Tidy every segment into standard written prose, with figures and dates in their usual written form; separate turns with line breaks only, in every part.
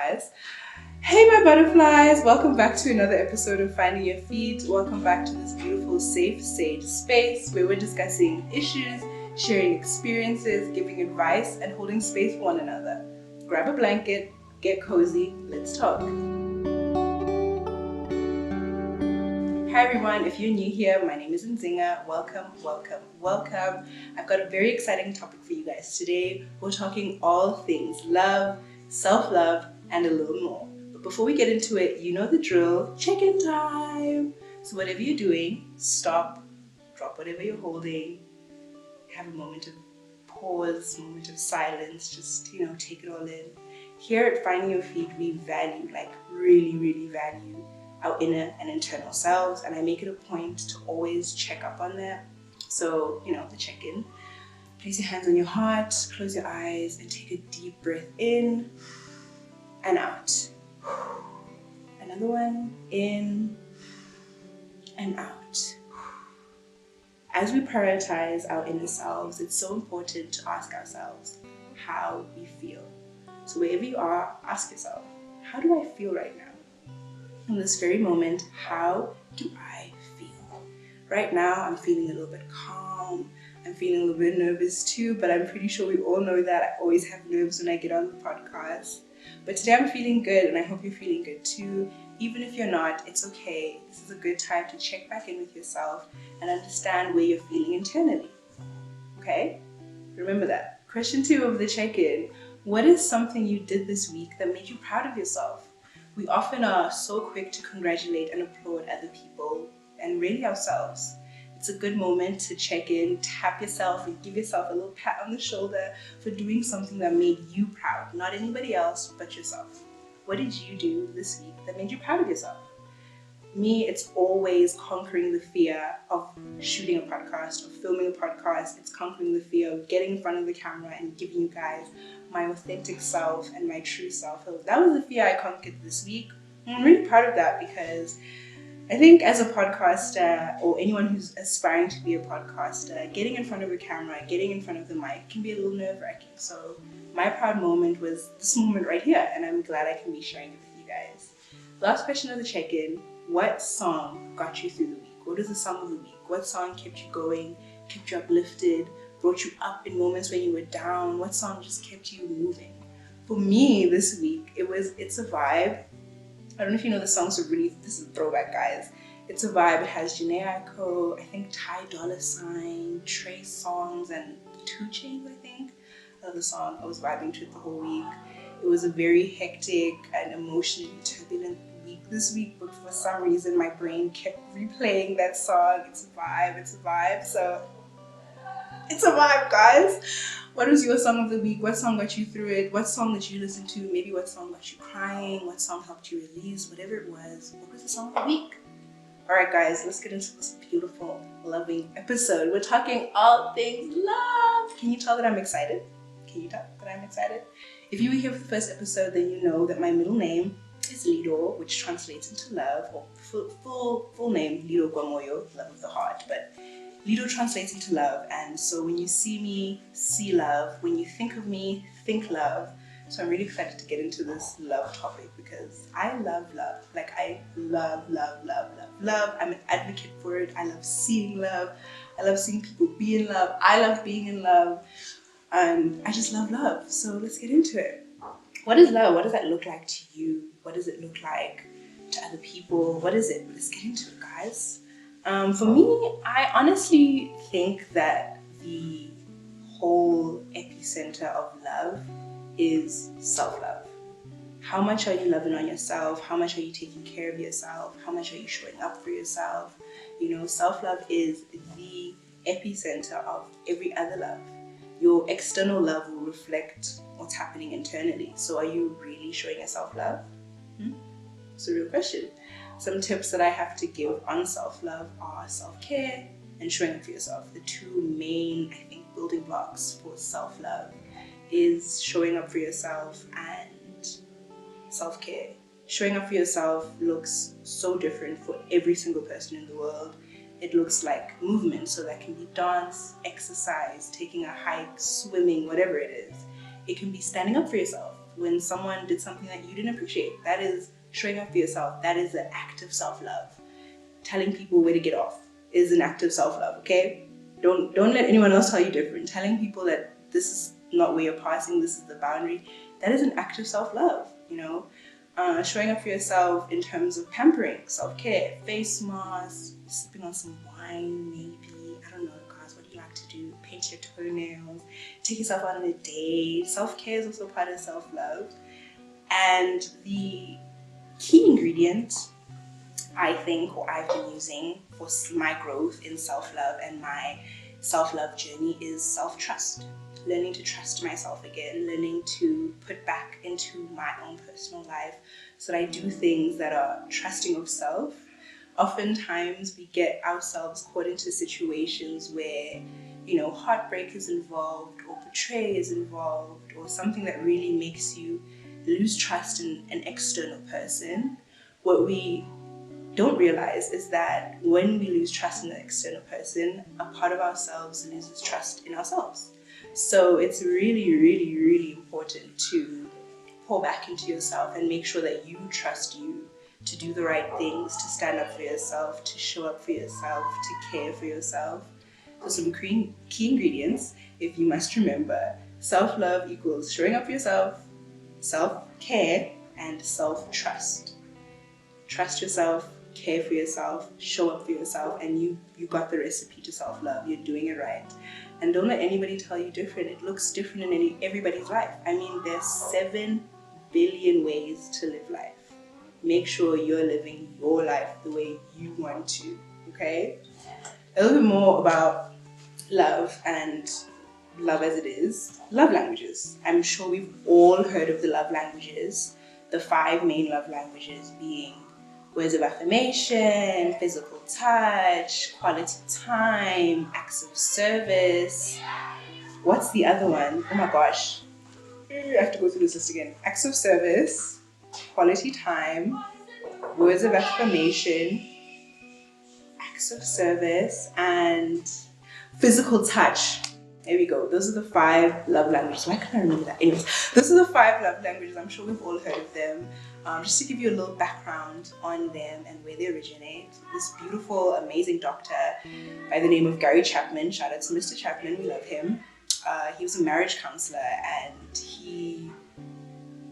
butterflies. Hey my butterflies, welcome back to another episode of Finding Your Feet. Welcome back to this beautiful safe sage space where we're discussing issues, sharing experiences, giving advice, and holding space for one another. Grab a blanket, get cozy, let's talk. Hi everyone, if you're new here, my name is Nzinga. Welcome. I've got a very exciting topic for you guys today. We're talking all things love, self-love, and a little more. But before we get into it, you know the drill, check-in time. So whatever you're doing, stop, drop whatever you're holding, have a moment of pause, moment of silence, just, take it all in. Here at Finding Your Feet, we value, really value our inner and internal selves, and I make it a point to always check up on that. So, the check-in. Place your hands on your heart, close your eyes, and take a deep breath in and out. Another one, in and out. As we prioritize our inner selves, it's so important to ask ourselves how we feel. So wherever you are, ask yourself, how do I feel right now? In this very moment, how do I feel? Right now, I'm feeling a little bit calm. I'm feeling a little bit nervous too, but I'm pretty sure we all know that I always have nerves when I get on the podcast. But today I'm feeling good, and I hope you're feeling good too. Even if you're not, it's okay. This is a good time to check back in with yourself and understand where you're feeling internally. Okay? Remember that. Question 2 of the check-in. What is something you did this week that made you proud of yourself? We often are so quick to congratulate and applaud other people and really ourselves. It's a good moment to check in, tap yourself, and give yourself a little pat on the shoulder for doing something that made you proud. Not anybody else, but yourself. What did you do this week that made you proud of yourself? Me, it's always conquering the fear of shooting a podcast, of filming a podcast. It's conquering the fear of getting in front of the camera and giving you guys my authentic self and my true self. So that was the fear I conquered this week. I'm really proud of that because I think as a podcaster or anyone who's aspiring to be a podcaster, getting in front of a camera, getting in front of the mic can be a little nerve-wracking. So my proud moment was this moment right here, and I'm glad I can be sharing it with you guys. Last question of the check-in. What song got you through the week? What is the song of the week? What song kept you going, kept you uplifted, brought you up in moments when you were down? What song just kept you moving? For me this week, It's a Vibe. I don't know if you know the song, so really, this is a throwback, guys. It's a Vibe. It has Janae Aiko, I think Ty Dolla $ign, Trey Songz, and 2 Chainz, I think. I love the song. I was vibing to it the whole week. It was a very hectic and emotionally turbulent week this week, but for some reason my brain kept replaying that song. It's a vibe. So it's a vibe, guys. What was your song of the week? What song got you through it? What song did you listen to? Maybe what song got you crying? What song helped you release? Whatever it was, what was the song of the week? Alright guys, let's get into this beautiful, loving episode. We're talking all things love. Can you tell that I'm excited? If you were here for the first episode, then you know that my middle name is Lido, which translates into love, or full name, Lido Gwamoyo, love of the heart, but Lido translates into love, and so when you see me, see love. When you think of me, think love. So I'm really excited to get into this love topic because I love love. I love. I'm an advocate for it. I love seeing love. I love seeing people be in love. I love being in love. And I just love love. So let's get into it. What is love? What does that look like to you? What does it look like to other people? What is it? Let's get into it, guys. For me, I honestly think that the whole epicenter of love is self-love. How much are you loving on yourself? How much are you taking care of yourself? How much are you showing up for yourself? Self-love is the epicenter of every other love. Your external love will reflect what's happening internally. So are you really showing yourself love? It's a real question. Some tips that I have to give on self-love are self-care and showing up for yourself. The 2 main, I think, building blocks for self-love is showing up for yourself and self-care. Showing up for yourself looks so different for every single person in the world. It looks like movement, so that can be dance, exercise, taking a hike, swimming, whatever it is. It can be standing up for yourself. when someone did something that you didn't appreciate. That is showing up for yourself. That is an act of self-love. Telling people where to get off is an act of self-love, okay? Don't let anyone else tell you different. Telling people that this is not where you're passing, this is the boundary, that is an act of self-love, you know? Showing up for yourself in terms of pampering, self-care, face masks, sipping on some wine maybe, I don't know guys, what do you like to do? Paint your toenails, take yourself out on a date. Self-care is also part of self-love. And the key ingredient I think, or I've been using for my growth in self-love and my self-love journey is self-trust. Learning to trust myself again, learning to put back into my own personal life so that I do things that are trusting of self. Oftentimes we get ourselves caught into situations where, you know, heartbreak is involved or betrayal is involved or something that really makes you lose trust in an external person. What we don't realize is that when we lose trust in the external person, a part of ourselves loses trust in ourselves. So it's really, really, really important to pour back into yourself and make sure that you trust you to do the right things, to stand up for yourself, to show up for yourself, to care for yourself. So some key ingredients, if you must remember: self-love equals showing up for yourself, self-care, and self-trust. Trust yourself, care for yourself, show up for yourself, and you got the recipe to self-love. You're doing it right. And don't let anybody tell you different. It looks different in everybody's life. I mean, there's 7 billion ways to live life. Make sure you're living your life the way you want to, okay? A little bit more about love and love as it is. Love languages. I'm sure we've all heard of the love languages. The 5 main love languages being words of affirmation, physical touch, quality time, acts of service. What's the other one? Oh my gosh. I have to go through this list again. Acts of service, quality time, words of affirmation, acts of service, and physical touch. There we go. Those are the 5 love languages. Why can't I remember that? Anyways, those are the 5 love languages. I'm sure we've all heard of them. Just to give you a little background on them and where they originate, this beautiful, amazing doctor by the name of Gary Chapman, shout out to Mr. Chapman, we love him. He was a marriage counselor and he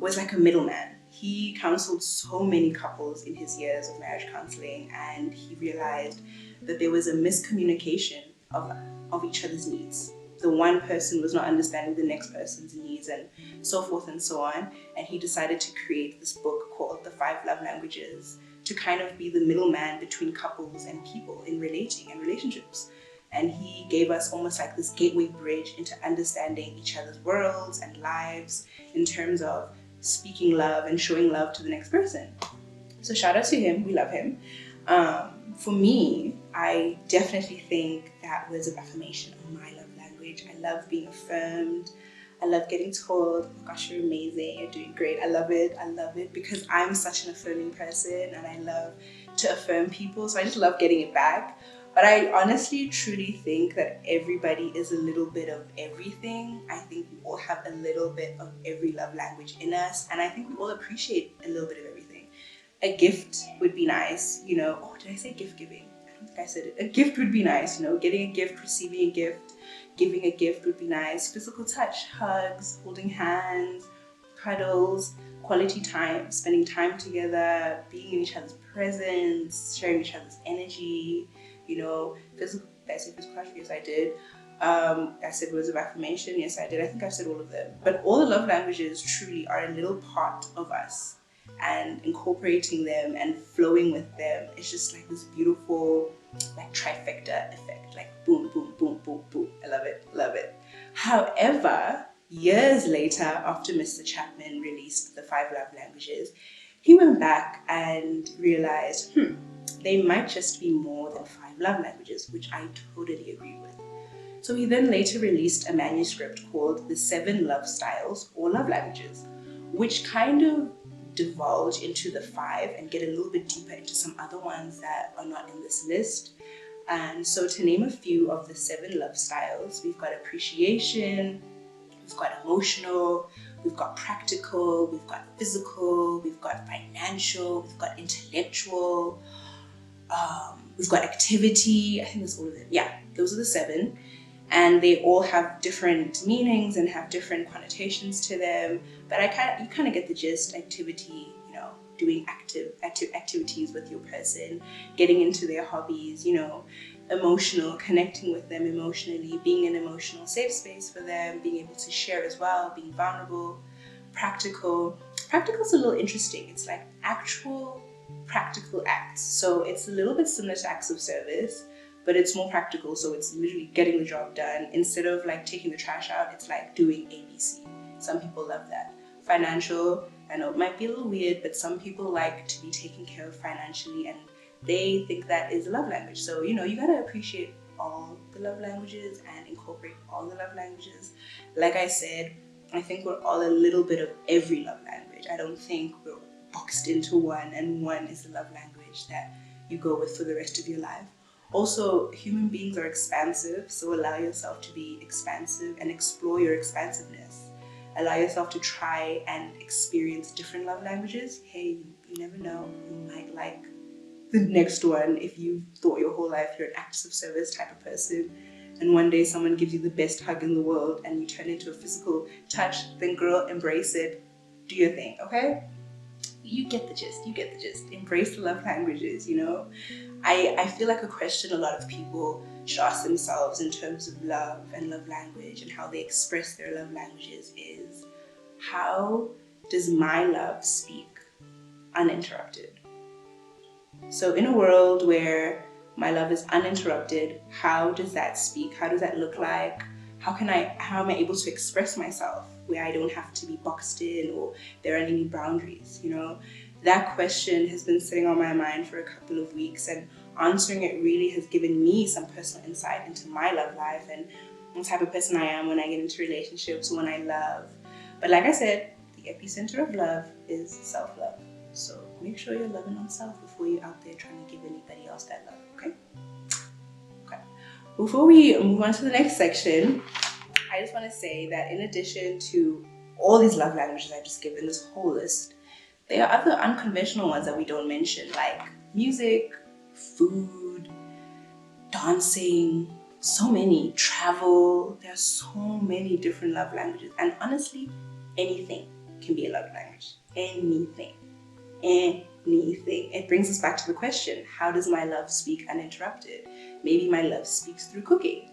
was like a middleman. He counseled so many couples in his years of marriage counseling, and he realized that there was a miscommunication of each other's needs. The one person was not understanding the next person's needs and so forth and so on. And he decided to create this book called The 5 Love Languages to kind of be the middleman between couples and people in relating and relationships. And he gave us almost like this gateway bridge into understanding each other's worlds and lives in terms of speaking love and showing love to the next person. So shout out to him, we love him. For me, I definitely think that words of affirmation are my love language. I love being affirmed. I love getting told, oh gosh, you're amazing, you're doing great. I love it because I'm such an affirming person and I love to affirm people. So I just love getting it back. But I honestly, truly think that everybody is a little bit of everything. I think we all have a little bit of every love language in us. And I think we all appreciate a little bit of everything. A gift would be nice, you know. Oh, did I say gift giving? I don't think I said it. A gift would be nice, you know. Getting a gift, receiving a gift, giving a gift would be nice. Physical touch, hugs, holding hands, cuddles, quality time, spending time together, being in each other's presence, sharing each other's energy, you know. Physical, did I say physical touch? Yes, I did. I said words of affirmation. Yes, I did. I think I've said all of them. But all the love languages truly are a little part of us. And incorporating them and flowing with them, it's just like this beautiful like trifecta effect, like boom, boom, boom, boom, boom. I love it, love it. However, years later, after Mr. Chapman released the 5 love languages, he went back and realized, they might just be more than 5 love languages, which I totally agree with. So he then later released a manuscript called The 7 Love Styles or Love Languages, which kind of divulge into the 5 and get a little bit deeper into some other ones that are not in this list. And so to name a few of the 7 love styles, we've got appreciation, we've got emotional, we've got practical, we've got physical, we've got financial, we've got intellectual, we've got activity. I think that's all of them. Yeah, those are the 7. And they all have different meanings and have different connotations to them. But you kind of get the gist. Activity, doing active activities with your person, getting into their hobbies, emotional, connecting with them emotionally, being an emotional safe space for them, being able to share as well, being vulnerable. Practical is a little interesting. It's like actual practical acts. So it's a little bit similar to acts of service, but it's more practical. So it's literally getting the job done. Instead of like taking the trash out, it's like doing ABC. Some people love that. Financial, I know it might be a little weird, but some people like to be taken care of financially, and they think that is a love language. So, you gotta appreciate all the love languages and incorporate all the love languages. Like I said, I think we're all a little bit of every love language. I don't think we're boxed into one, and one is the love language that you go with for the rest of your life. Also, human beings are expansive, so allow yourself to be expansive and explore your expansiveness. Allow yourself to try and experience different love languages. Hey, you never know, you might like the next one if you've thought your whole life you're an acts of service type of person, and one day someone gives you the best hug in the world and you turn into a physical touch, then girl, embrace it. Do your thing, okay? You get the gist. Embrace the love languages, I feel like a question a lot of people should ask themselves in terms of love and love language and how they express their love languages is, how does my love speak uninterrupted? So in a world where my love is uninterrupted, how does that speak? How does that look like? How am I able to express myself where I don't have to be boxed in or there aren't any boundaries, That question has been sitting on my mind for a couple of weeks, and answering it really has given me some personal insight into my love life and what type of person I am when I get into relationships, when I love. But like I said, the epicenter of love is self-love. So make sure you're loving on self before you're out there trying to give anybody else that love, okay? Okay. Before we move on to the next section, I just want to say that in addition to all these love languages I've just given, this whole list, there are other unconventional ones that we don't mention, like music, food, dancing, so many, travel. There are so many different love languages. And honestly, anything can be a love language. Anything. It brings us back to the question, how does my love speak uninterrupted? Maybe my love speaks through cooking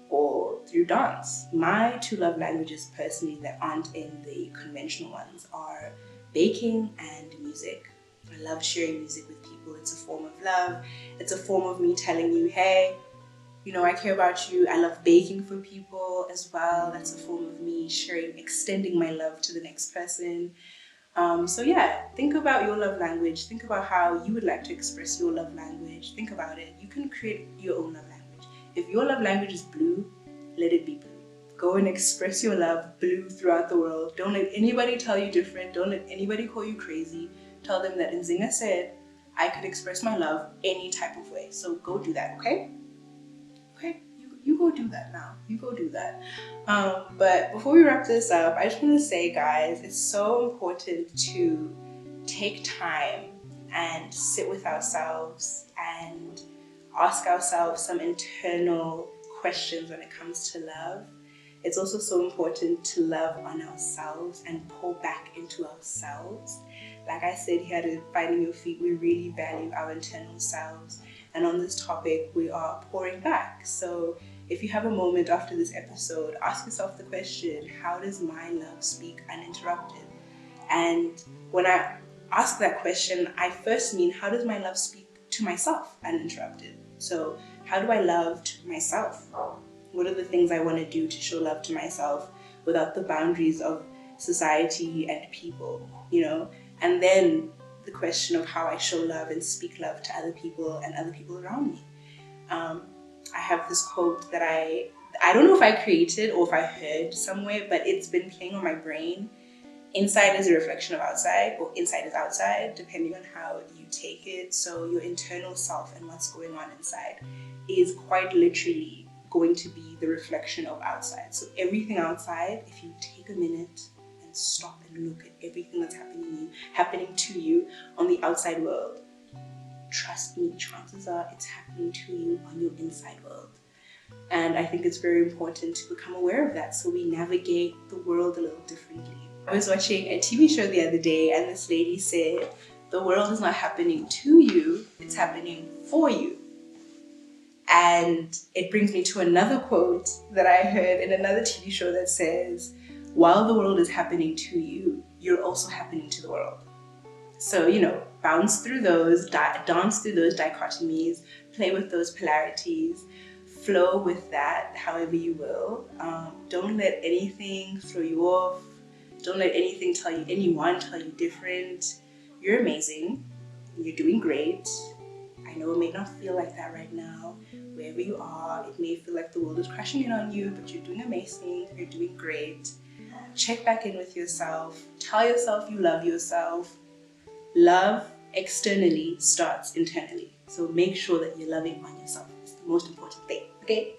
or through dance. My 2 love languages personally that aren't in the conventional ones are baking and music. I love sharing music with people. It's a form of love. It's a form of me telling you, hey, I care about you. I love baking for people as well. That's a form of me sharing, extending my love to the next person. So yeah, think about your love language. Think about how you would like to express your love language. Think about it. You can create your own love language. If your love language is blue, let it be blue. Go and express your love blue throughout the world. Don't let anybody tell you different. Don't let anybody call you crazy. Tell them that Nzinga said I could express my love any type of way. So go do that, okay? Okay, you go do that now. You go do that. But before we wrap this up, I just want to say, guys, it's so important to take time and sit with ourselves and ask ourselves some internal questions when it comes to love. It's also so important to love on ourselves and pull back into ourselves. Like I said here at Finding Your Feet, we really value our internal selves. And on this topic, we are pouring back. So if you have a moment after this episode, ask yourself the question, how does my love speak uninterrupted? And when I ask that question, I first mean, how does my love speak to myself uninterrupted? So how do I love to myself? What are the things I want to do to show love to myself without the boundaries of society and people, And then the question of how I show love and speak love to other people and other people around me. I have this quote that I don't know if I created or if I heard somewhere, but it's been playing on my brain. Inside is a reflection of outside, or inside is outside, depending on how you take it. So your internal self and what's going on inside is quite literally going to be the reflection of outside. So everything outside, if you take a minute and and stop and look at everything that's happening to you on the outside world, trust me, chances are it's happening to you on your inside world. And I think it's very important to become aware of that so we navigate the world a little differently. I was watching a TV show the other day, and this lady said, the world is not happening to you, it's happening for you. And it brings me to another quote that I heard in another TV show that says, while the world is happening to you, you're also happening to the world. So, bounce through those, dance through those dichotomies, play with those polarities, flow with that however you will. Don't let anything throw you off. Don't let anyone tell you different. You're amazing. You're doing great. I know it may not feel like that right now. Wherever you are, it may feel like the world is crashing in on you, but you're doing amazing. You're doing great. Check back in with yourself. Tell yourself you love yourself. Love externally starts internally. So make sure that you're loving on yourself. It's the most important thing, okay?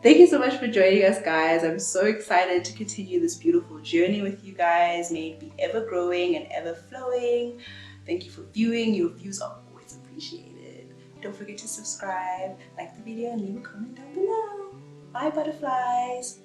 Thank you so much for joining us, guys. I'm so excited to continue this beautiful journey with you guys. May it be ever growing and ever flowing. Thank you for viewing. Your views are always appreciated. Don't forget to subscribe, like the video, and leave a comment down below. Bye, butterflies.